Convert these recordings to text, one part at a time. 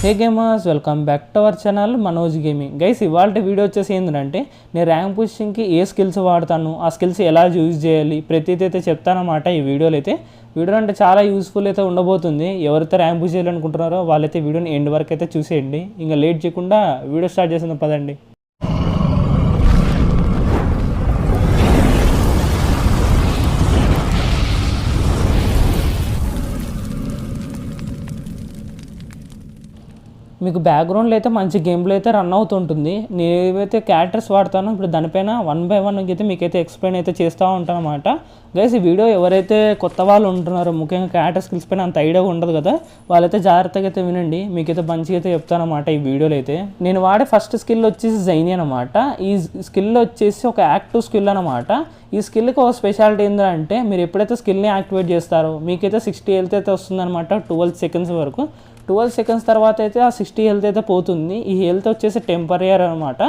Hey gamers, welcome back to our channel Manoj gaming. Guys, ఇవాళ video వచ్చేసి ఏంటంటే నేను ర్యాంక్ పుషింగ్కి ఏ స్కిల్స్ వాడతాను, ఆ స్కిల్స్ ఎలా యూజ్ చేయాలి ప్రతిదీ అయితే చెప్తానమాట. ఈ వీడియోలో అయితే వీడియో అంటే చాలా యూస్ఫుల్ అయితే ఉండబోతుంది. ఎవరైతే ర్యాంక్ పుష్ చేయాలనుకుంటున్నారో వాళ్ళైతే వీడియోని ఎండ్ వరకు అయితే చూసేయండి. ఇంకా లేట్ చేయకుండా వీడియో స్టార్ట్ చేసింది పదండి. మీకు బ్యాక్గ్రౌండ్లో అయితే మంచి గేమ్లో అయితే రన్ అవుతుంటుంది. నేను ఏవైతే క్యారెక్టర్స్ వాడతానో ఇప్పుడు దానిపైన 1 by 1 అయితే మీకైతే ఎక్స్ప్లెయిన్ అయితే చేస్తూ ఉంటాను అనమాట. గైస్, ఈ వీడియో ఎవరైతే కొత్త వాళ్ళు ఉంటున్నారో, ముఖ్యంగా క్యారెక్టర్ స్కిల్స్ పైన అంత ఐడియా ఉండదు కదా, వాళ్ళైతే జాగ్రత్తగా అయితే వినండి. మీకైతే మంచిగా అయితే చెప్తానమాట ఈ వీడియోలో అయితే. నేను వాడే ఫస్ట్ స్కిల్ వచ్చేసి జైని అనమాట. ఈ స్కిల్ వచ్చేసి ఒక యాక్టివ్ స్కిల్ అనమాట. ఈ స్కిల్కి ఒక స్పెషాలిటీ ఏంటంటే మీరు ఎప్పుడైతే స్కిల్ని యాక్టివేట్ చేస్తారో మీకైతే 60 హెల్త్ అయితే వస్తుందన్నమాట 12 సెకండ్స్ వరకు. 12 సెకండ్స్ తర్వాత అయితే ఆ 60 హెల్త్ అయితే పోతుంది. ఈ హెల్త్ వచ్చేసి టెంపరీ అనమాట.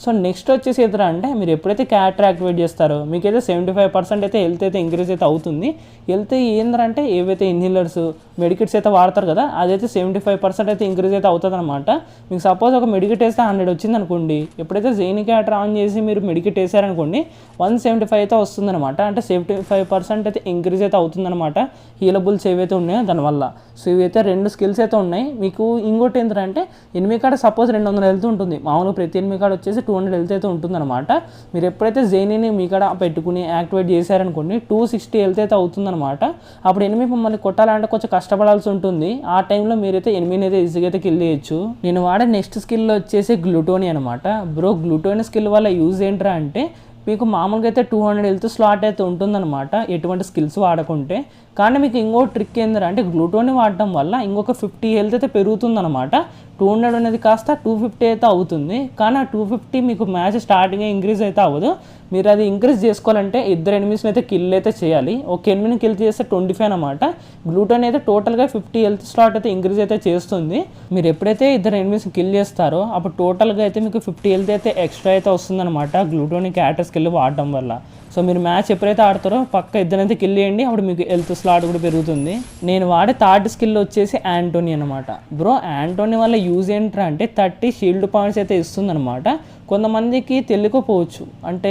సో నెక్స్ట్ వచ్చేసి ఎదురా అంటే మీరు ఎప్పుడైతే క్యారెక్టర్ యాక్టివేట్ చేస్తారో మీకైతే 75% అయితే హెల్త్ అయితే ఇంక్రీజ్ అయితే అవుతుంది. హెల్త్ ఏంటంటే ఏవైతే ఇన్హీలర్స్, మెడికిట్స్ అయితే వాడతారు కదా, అదైతే 75% అయితే ఇంక్రీజ్ అయితే అవుతుంది అనమాట. మీకు సపోజ్ ఒక మెడికిట్ వేస్తే 100 వచ్చింది అనుకోండి, ఎప్పుడైతే జైని క్యారెక్టర్ ఆన్ చేసి మీరు మెడికిట్ వేసారనుకోండి 175 అయితే వస్తుందన్నమాట. అంటే 75% అయితే ఇంక్రీజ్ అయితే అవుతుందన్నమాట హీలబుల్స్ ఏవైతే ఉన్నాయో దానివల్ల. సో ఇవైతే 2 స్కిల్స్ అయితే ఉన్నాయి. మీకు ఇంకోటి ఏంటంటే ఎనిమి కాడ సపోజ్ 200 హెల్త్ ఉంటుంది, మామూలుగా ప్రతి ఎనిమి కాడ వచ్చేసి 200 హెల్త్ అయితే ఉంటుందన్నమాట. మీరు ఎప్పుడైతే జైనీని మీ కాడ పెట్టుకుని యాక్టివేట్ చేశారనుకోండి 260 హెల్త్ అయితే అవుతుందన్నమాట. అప్పుడు ఎనిమి మిమ్మల్ని కొట్టాలంటే కొంచెం కష్టపడాల్సి ఉంటుంది. ఆ టైంలో మీరైతే ఎనిమిని అయితే ఈజీగా అయితే కిల్ చేయొచ్చు. నేను వాడే నెక్స్ట్ స్కిల్ వచ్చేసి గ్లూటోని అనమాట. బ్రో, గ్లూటోని స్కిల్ వల్ల యూజ్ ఏంట్రా అంటే మీకు మామూలుగా అయితే 200 హెల్త్ స్లాట్ అయితే ఉంటుందన్నమాట ఎటువంటి స్కిల్స్ వాడకుంటే. కానీ మీకు ఇంకో ట్రిక్ ఏంటంటే గ్లూటోని వాడటం వల్ల ఇంకొక 50 హెల్త్ అయితే పెరుగుతుందన్నమాట. 200 అనేది కాస్త 250 అయితే అవుతుంది. కానీ ఆ 250 మీకు మ్యాచ్ స్టార్టింగ్ ఇంక్రీజ్ అయితే అవ్వదు. మీరు అది ఇంక్రీజ్ చేసుకోవాలంటే 2 ఎనిమిస్ని అయితే కిల్ అయితే చేయాలి. ఒక ఎనిమిని కిల్ చేస్తే 25 అనమాట. గ్లూటోన్ అయితే టోటల్గా 50 హెల్త్ స్లాట్ అయితే ఇంక్రీజ్ అయితే చేస్తుంది. మీరు ఎప్పుడైతే 2 ఎనిమిస్ని కిల్ చేస్తారో అప్పుడు టోటల్గా అయితే మీకు 50 హెల్త్ అయితే ఎక్స్ట్రా అయితే వస్తుందన్నమాట గ్లూటోని క్యారెక్టర్ స్కిల్ వాడటం వల్ల. సో మీరు మ్యాచ్ ఎప్పుడైతే ఆడతారో పక్క 2 అయితే కిల్ చేయండి, అప్పుడు మీకు హెల్త్ స్లాట్ కూడా పెరుగుతుంది. నేను వాడే థర్డ్ స్కిల్ వచ్చేసి యాంటోనీ అనమాట. బ్రో, యాంటోనీ వల్ల యూజ్ ఏంట్రా అంటే 30 షీల్డ్ పాయింట్స్ అయితే ఇస్తుందన్నమాట. కొంతమందికి తెలియకపోవచ్చు అంటే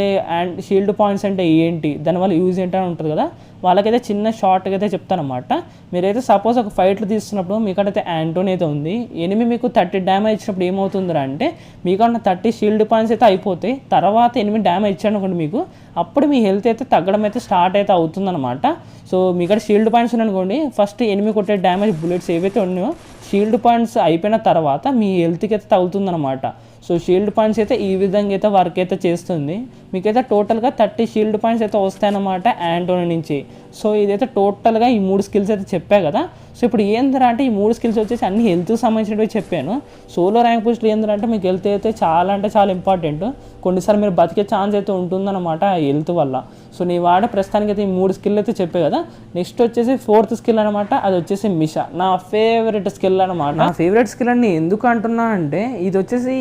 షీల్డ్ పాయింట్స్ అంటే ఏంటి, దానివల్ల యూజ్ ఏంటని ఉంటుంది కదా, వాళ్ళకైతే చిన్న షార్ట్గా అయితే చెప్తానమాట. మీరైతే సపోజ్ ఒక ఫైట్లు తీస్తున్నప్పుడు మీకైతే యాంటోనీ అయితే ఉంది, ఎనిమి మీకు 30 డ్యామేజ్ ఇచ్చినప్పుడు ఏమవుతుందిరా అంటే మీకన్నా 30 షీల్డ్ పాయింట్స్ అయితే అయిపోతాయి. తర్వాత ఎనిమి డ్యామేజ్ ఇచ్చాను అనుకోండి మీకు, అప్పుడు మీ హెల్త్ అయితే తగ్గడం అయితే స్టార్ట్ అయితే అవుతుందన్నమాట. సో మీకడ షీల్డ్ పాయింట్స్ ఉన్నాయనుకోండి, ఫస్ట్ ఎనిమి కొట్టే డ్యామేజ్ బుల్లెట్స్ ఏవైతే ఉన్నాయో షీల్డ్ పాయింట్స్ అయిపోయిన తర్వాత మీ హెల్త్కి అయితే తగులుతుందన్నమాట. సో షీల్డ్ పాయింట్స్ అయితే ఈ విధంగా అయితే వర్క్ అయితే చేస్తుంది. మీకైతే టోటల్గా 30 షీల్డ్ పాయింట్స్ అయితే వస్తాయన్నమాట యాంటోనీ నుంచి. సో ఇదైతే టోటల్గా ఈ 3 స్కిల్స్ అయితే చెప్పా కదా. సో ఇప్పుడు ఏంటంటే అంటే ఈ 3 స్కిల్స్ వచ్చేసి అన్ని హెల్త్కి సంబంధించినవి చెప్పాను. సోలో ర్యాంక్ పుష్లు ఏంటంటే మీకు హెల్త్ అయితే చాలా ఇంపార్టెంట్. కొన్నిసార్లు మీరు బతికే ఛాన్స్ అయితే ఉంటుందన్నమాట హెల్త్ వల్ల. సో నీ వాడే ప్రస్తుతానికి అయితే ఈ 3 స్కిల్ అయితే చెప్పే కదా. నెక్స్ట్ వచ్చేసి 4th స్కిల్ అనమాట, అది వచ్చేసి మిషా, నా ఫేవరెట్ స్కిల్ అనమాట. నా ఫేవరెట్ స్కిల్ అని ఎందుకు అంటున్నా అంటే ఇది వచ్చేసి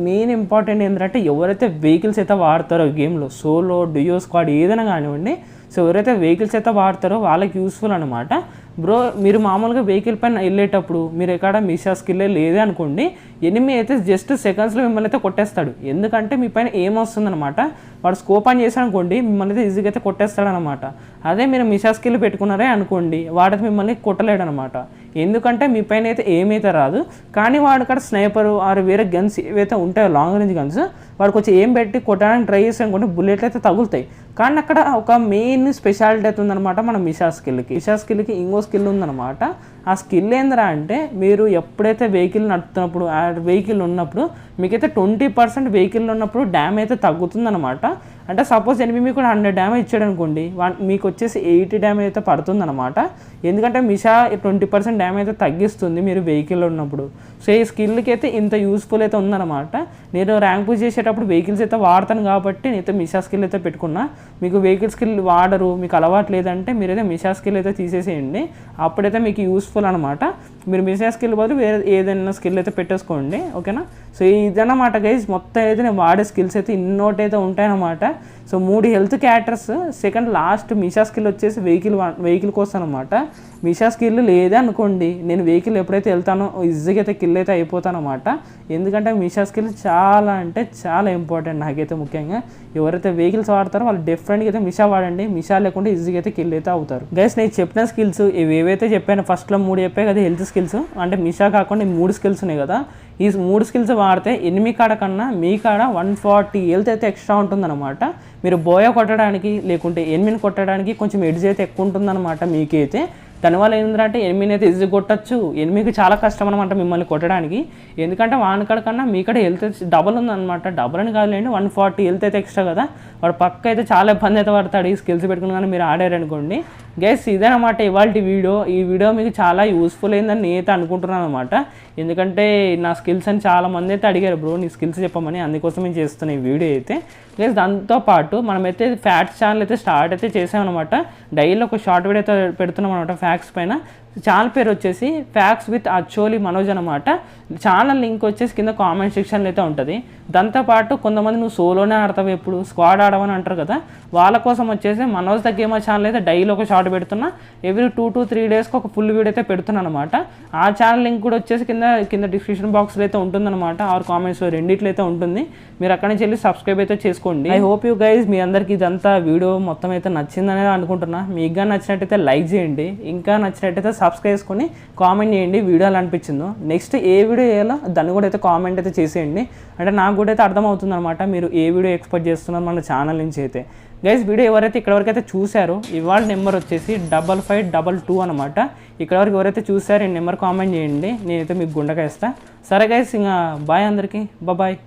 మెయిన్ ఇంపార్టెంట్ ఏంటంటే ఎవరైతే వెహికల్స్ అయితే వాడతారో గేమ్లో, సోలో, డ్యూయో, స్క్వాడ్ ఏదైనా కానివ్వండి, సో ఎవరైతే వెహికల్స్ అయితే వాడతారో వాళ్ళకి యూస్ఫుల్ అనమాట. బ్రో, మీరు మామూలుగా వెహికల్ పైన వెళ్ళేటప్పుడు మీరు ఎక్కడ మిషా స్కిల్ లేదే అనుకోండి, ఎనిమి అయితే జస్ట్ సెకండ్స్లో మిమ్మల్ని అయితే కొట్టేస్తాడు. ఎందుకంటే మీ పైన ఏం వస్తుందన్నమాట, వాడు స్కోప్ ఆన్ చేశాడు అనుకోండి మిమ్మల్ని అయితే ఈజీగా అయితే కొట్టేస్తాడు అనమాట. అదే మీరు మిషా స్కిల్ పెట్టుకున్నారే అనుకోండి, వాడితే మిమ్మల్ని కొట్టలేడు అనమాట. ఎందుకంటే మీ పైన అయితే ఏమైతే రాదు. కానీ వాడు అక్కడ స్నైపరు ఆరు వేరే గన్స్ ఏవైతే ఉంటాయో లాంగ్ రేంజ్ గన్స్, వాడు కొంచెం ఏం పెట్టి కొట్టడానికి ట్రై చేసి అనుకోండి బుల్లెట్లు అయితే తగులుతాయి. కానీ అక్కడ ఒక మెయిన్ స్పెషాలిటీ అయితే ఉందన్నమాట మన మిషా స్కిల్కి ఇంకో స్కిల్ ఉందన్నమాట. ఆ స్కిల్ ఏందిరా అంటే మీరు ఎప్పుడైతే వెహికల్ నడుపుతున్నప్పుడు ఆ వెహికల్ ఉన్నప్పుడు మీకైతే 20% వెహికల్లో ఉన్నప్పుడు డ్యామేజ్ అయితే తగ్గుతుందన్నమాట. అంటే సపోజ్ ఎనిమి మీకు 100 డ్యామేజ్ ఇచ్చాడు అనుకోండి, మీకు వచ్చేసి 80 డ్యామేజ్ అయితే పడుతుందన్నమాట. ఎందుకంటే మిషా 20% డ్యామేజ్ అయితే తగ్గిస్తుంది మీరు వెహికల్లో ఉన్నప్పుడు. సో ఈ స్కిల్కి అయితే ఇంత యూస్ఫుల్ అయితే ఉందన్నమాట. నేను ర్యాంక్ పుష్ చేసేటప్పుడు వెహికల్స్ అయితే వాడతాను కాబట్టి నేనైతే మిషా స్కిల్ అయితే పెట్టుకున్నా. మీకు వెహికల్ స్కిల్ వాడరు, మీకు అలవాటు లేదంటే మీరైతే మిషా స్కిల్ అయితే తీసేసేయండి, అప్పుడైతే మీకు యూస్ఫుల్ అనమాట. మీరు మిషా స్కిల్ బదులు వేరే ఏదైనా స్కిల్ అయితే పెట్టేసుకోండి, ఓకేనా. సో ఇదన్నమాట గైజ్, మొత్తం అయితే నేను వాడే స్కిల్స్ అయితే ఇన్నోటి అయితే ఉంటాయన్నమాట. So 3 health characters, second last Misha skill వచ్చేసి వెహికల్ కోసం అనమాట. మిషా స్కిల్ లేదే అనుకోండి, నేను వెహికల్ ఎప్పుడైతే వెళ్తానో ఈజీగా అయితే కిల్ అయితే అయిపోతానమాట. ఎందుకంటే మిషా స్కిల్ చాలా అంటే చాలా ఇంపార్టెంట్ నాకైతే. ముఖ్యంగా ఎవరైతే వెహికల్స్ వాడతారో వాళ్ళు డెఫినెట్గా అయితే మిషా వాడండి, మిషా లేకుండా ఈజీగా అయితే కిల్ అయితే అవుతారు. గైస్ నేను చెప్పిన స్కిల్స్ ఇవి ఏవైతే చెప్పాను, ఫస్ట్లో 3 చెప్పాయి కదా హెల్త్ స్కిల్స్, అంటే మిషా కాకుండా 3 స్కిల్స్ ఉన్నాయి కదా. ఈ 3 స్కిల్స్ వాడితే ఎనిమి కాడ కన్నా మీ కాడ 140 హెల్త్ అయితే ఎక్స్ట్రా ఉంటుందన్నమాట. మీరు బోయ కొట్టడానికి లేకుంటే ఎనిమిని కొట్టడానికి కొంచెం ఎడ్జ్ అయితే ఎక్కువ ఉంటుందన్నమాట మీకైతే. దానివల్ల ఏంటంటే ఎనిమిని అయితే ఈజీ కొట్టచ్చు, ఎనిమికి చాలా కష్టం అనమాట మిమ్మల్ని కొట్టడానికి. ఎందుకంటే వానికాడ కన్నా మీకడ హెల్త్ డబల్ ఉందన్నమాట. డబల్ అని కాదులేండి, 140 హెల్త్ అయితే ఎక్స్ట్రా కదా. వాడు పక్క అయితే చాలా ఇబ్బంది అయితే పడతాడు ఈ స్కిల్స్ పెట్టుకుని కానీ మీరు ఆడారనుకోండి. గైస్ ఇదేనమాట ఇవాళ వీడియో. ఈ వీడియో మీకు చాలా యూస్ఫుల్ అయిందని నేనైతే అనుకుంటున్నాను అనమాట. ఎందుకంటే నా స్కిల్స్ అని చాలామంది అయితే అడిగారు, బ్రో నీ స్కిల్స్ చెప్పమని, అందుకోసం నేను చేస్తున్న ఈ వీడియో అయితే. గైస్ దాంతోపాటు మనమైతే ఫ్యాక్ట్స్ ఛానల్ అయితే స్టార్ట్ అయితే చేసామన్నమాట. డైలీ ఒక షార్ట్ వీడియో అయితే పెడుతున్నాం అనమాట ఫ్యాక్ట్స్ పైన. ఛానల్ పేరు వచ్చేసి ఫ్యాక్ట్స్ విత్ అచ్చోలి మనోజ్ అనమాట. ఛానల్ లింక్ వచ్చేసి కింద కామెంట్ సెక్షన్లో అయితే ఉంటుంది. దాంతోపాటు కొంతమంది నువ్వు సోలోనే ఆడతావు, ఎప్పుడు స్క్వాడ్ ఆడవని అంటారు కదా, వాళ్ళ కోసం వచ్చేసి మనోజ్ ద గేమర్ ఛానల్ అయితే డైలీ ఒక షార్ట్ పెడుతున్నా. ఎవ్రీ 2 to 3 డేస్కి ఒక ఫుల్ వీడియో అయితే పెడుతున్నాను అనమాట. ఆ ఛానల్ లింక్ కూడా వచ్చేసి కింద డిస్క్రిప్షన్ బాక్స్లో అయితే ఉంటుందన్నమాట, ఆర్ కామెంట్స్లో రెండిట్లో అయితే ఉంటుంది. మీరు అక్కడి నుంచి వెళ్ళి సబ్స్క్రైబ్ అయితే చేసుకోండి. ఐ హోప్ యూ గైజ్ మీ అందరికీ ఇదంతా వీడియో మొత్తం అయితే నచ్చిందనే అనుకుంటున్నా. మీకు కానీ నచ్చినట్టయితే లైక్ చేయండి, ఇంకా నచ్చినట్టయితే సబ్స్క్రైబ్ చేసుకొని కామెంట్ చేయండి వీడియో ఎలా అనిపించిందో. నెక్స్ట్ ఏ వీడియో చేయాలో దాన్ని కూడా అయితే కామెంట్ అయితే చేసేయండి. అంటే నాకు కూడా అయితే అర్థమవుతుంది అనమాట మీరు ఏ వీడియో ఎక్స్పెక్ట్ చేస్తున్నారు మన ఛానల్ నుంచి అయితే. గైస్ వీడియో ఎవరైతే ఇక్కడ వరకు అయితే చూసారో ఇవాళ నెంబర్ వచ్చేసి 5522 అనమాట. ఇక్కడ వరకు ఎవరైతే చూసారో ఈ నెంబర్ కామెంట్ చేయండి, నేనైతే మీకు గుండగా ఇస్తాను. సరే గైస్, ఇంకా బాయ్ అందరికీ, బాయ్.